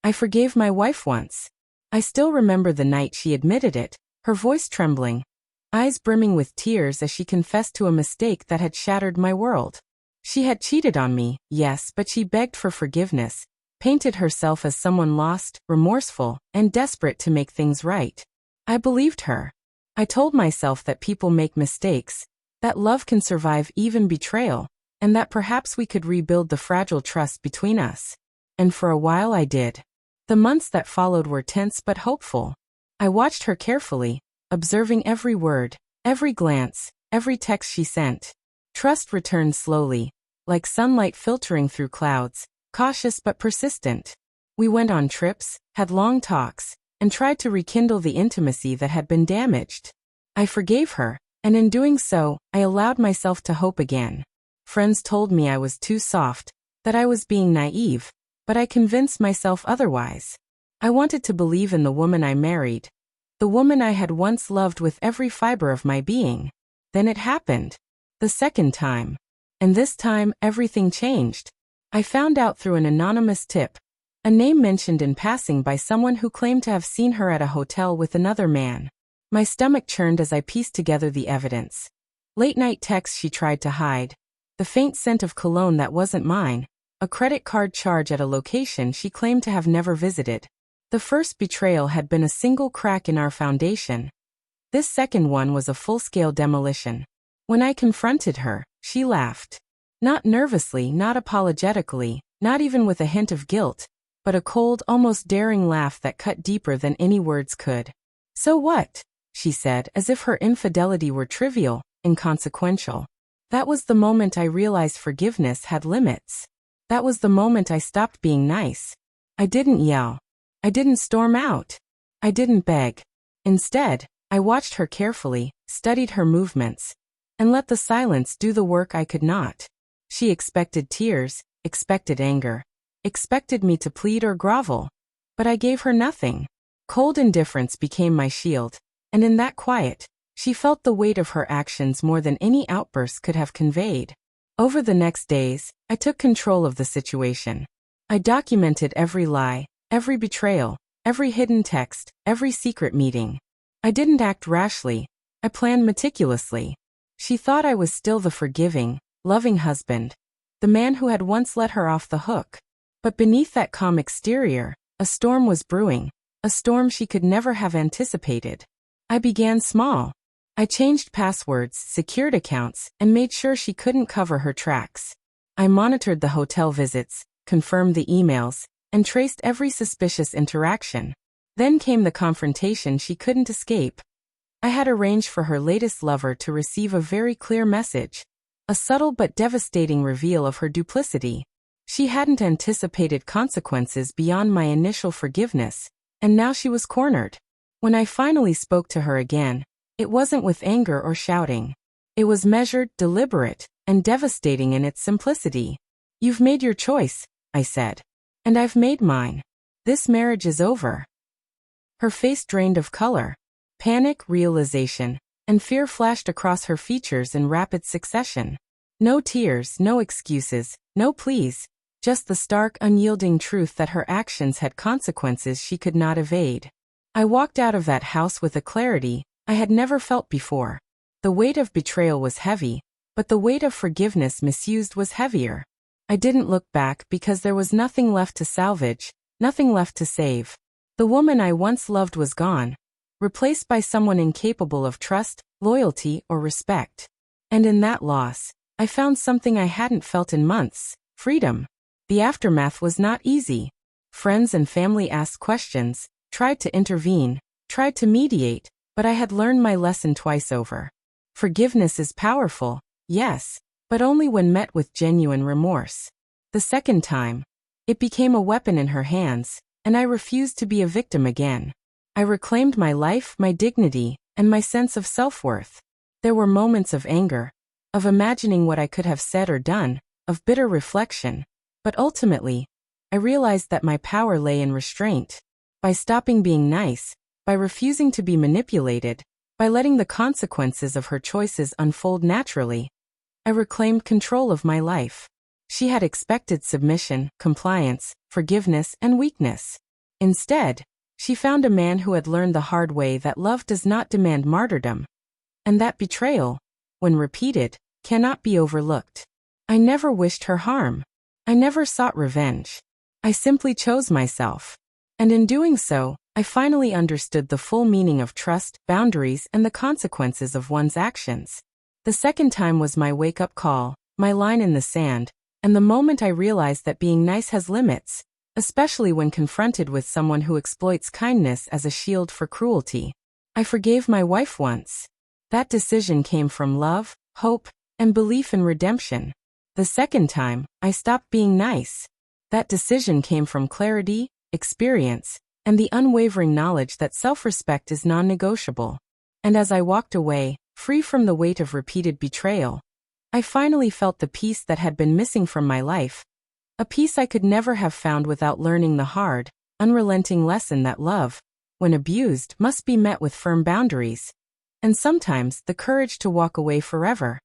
I forgave my wife once. I still remember the night she admitted it, her voice trembling, eyes brimming with tears as she confessed to a mistake that had shattered my world. She had cheated on me, yes, but she begged for forgiveness, painted herself as someone lost, remorseful, and desperate to make things right. I believed her. I told myself that people make mistakes, that love can survive even betrayal, and that perhaps we could rebuild the fragile trust between us. And for a while I did. The months that followed were tense but hopeful. I watched her carefully, observing every word, every glance, every text she sent. Trust returned slowly, like sunlight filtering through clouds, cautious but persistent. We went on trips, had long talks, and tried to rekindle the intimacy that had been damaged. I forgave her, and in doing so, I allowed myself to hope again. Friends told me I was too soft, that I was being naive, but I convinced myself otherwise. I wanted to believe in the woman I married, the woman I had once loved with every fiber of my being. Then it happened. The second time. And this time, everything changed. I found out through an anonymous tip, a name mentioned in passing by someone who claimed to have seen her at a hotel with another man. My stomach churned as I pieced together the evidence. Late-night texts she tried to hide, the faint scent of cologne that wasn't mine, a credit card charge at a location she claimed to have never visited. The first betrayal had been a single crack in our foundation. This second one was a full-scale demolition. When I confronted her, she laughed. Not nervously, not apologetically, not even with a hint of guilt, but a cold, almost daring laugh that cut deeper than any words could. "So what?" she said, as if her infidelity were trivial, inconsequential. That was the moment I realized forgiveness had limits. That was the moment I stopped being nice. I didn't yell. I didn't storm out. I didn't beg. Instead, I watched her carefully, studied her movements, and let the silence do the work I could not. She expected tears, expected anger, expected me to plead or grovel, but I gave her nothing. Cold indifference became my shield, and in that quiet, she felt the weight of her actions more than any outburst could have conveyed. Over the next days, I took control of the situation. I documented every lie, every betrayal, every hidden text, every secret meeting. I didn't act rashly. I planned meticulously. She thought I was still the forgiving, loving husband, the man who had once let her off the hook. But beneath that calm exterior, a storm was brewing, a storm she could never have anticipated. I began small. I changed passwords, secured accounts, and made sure she couldn't cover her tracks. I monitored the hotel visits, confirmed the emails, and traced every suspicious interaction. Then came the confrontation she couldn't escape. I had arranged for her latest lover to receive a very clear message, a subtle but devastating reveal of her duplicity. She hadn't anticipated consequences beyond my initial forgiveness, and now she was cornered. When I finally spoke to her again, it wasn't with anger or shouting. It was measured, deliberate, and devastating in its simplicity. "You've made your choice," I said. "And I've made mine. This marriage is over." Her face drained of color. Panic, realization, and fear flashed across her features in rapid succession. No tears, no excuses, no pleas, just the stark, unyielding truth that her actions had consequences she could not evade. I walked out of that house with a clarity I had never felt before. The weight of betrayal was heavy, but the weight of forgiveness misused was heavier. I didn't look back because there was nothing left to salvage, nothing left to save. The woman I once loved was gone, replaced by someone incapable of trust, loyalty, or respect. And in that loss, I found something I hadn't felt in months: freedom. The aftermath was not easy. Friends and family asked questions, tried to intervene, tried to mediate, but I had learned my lesson twice over. Forgiveness is powerful, yes, but only when met with genuine remorse. The second time, it became a weapon in her hands, and I refused to be a victim again. I reclaimed my life, my dignity, and my sense of self-worth. There were moments of anger, of imagining what I could have said or done, of bitter reflection, but ultimately, I realized that my power lay in restraint. By stopping being nice, by refusing to be manipulated, by letting the consequences of her choices unfold naturally, I reclaimed control of my life. She had expected submission, compliance, forgiveness, and weakness. Instead, she found a man who had learned the hard way that love does not demand martyrdom, and that betrayal, when repeated, cannot be overlooked. I never wished her harm. I never sought revenge. I simply chose myself. And in doing so, I finally understood the full meaning of trust, boundaries, and the consequences of one's actions. The second time was my wake-up call, my line in the sand, and the moment I realized that being nice has limits, especially when confronted with someone who exploits kindness as a shield for cruelty. I forgave my wife once. That decision came from love, hope, and belief in redemption. The second time, I stopped being nice. That decision came from clarity, experience, and the unwavering knowledge that self-respect is non-negotiable. And as I walked away, free from the weight of repeated betrayal, I finally felt the peace that had been missing from my life, a peace I could never have found without learning the hard, unrelenting lesson that love, when abused, must be met with firm boundaries, and sometimes the courage to walk away forever.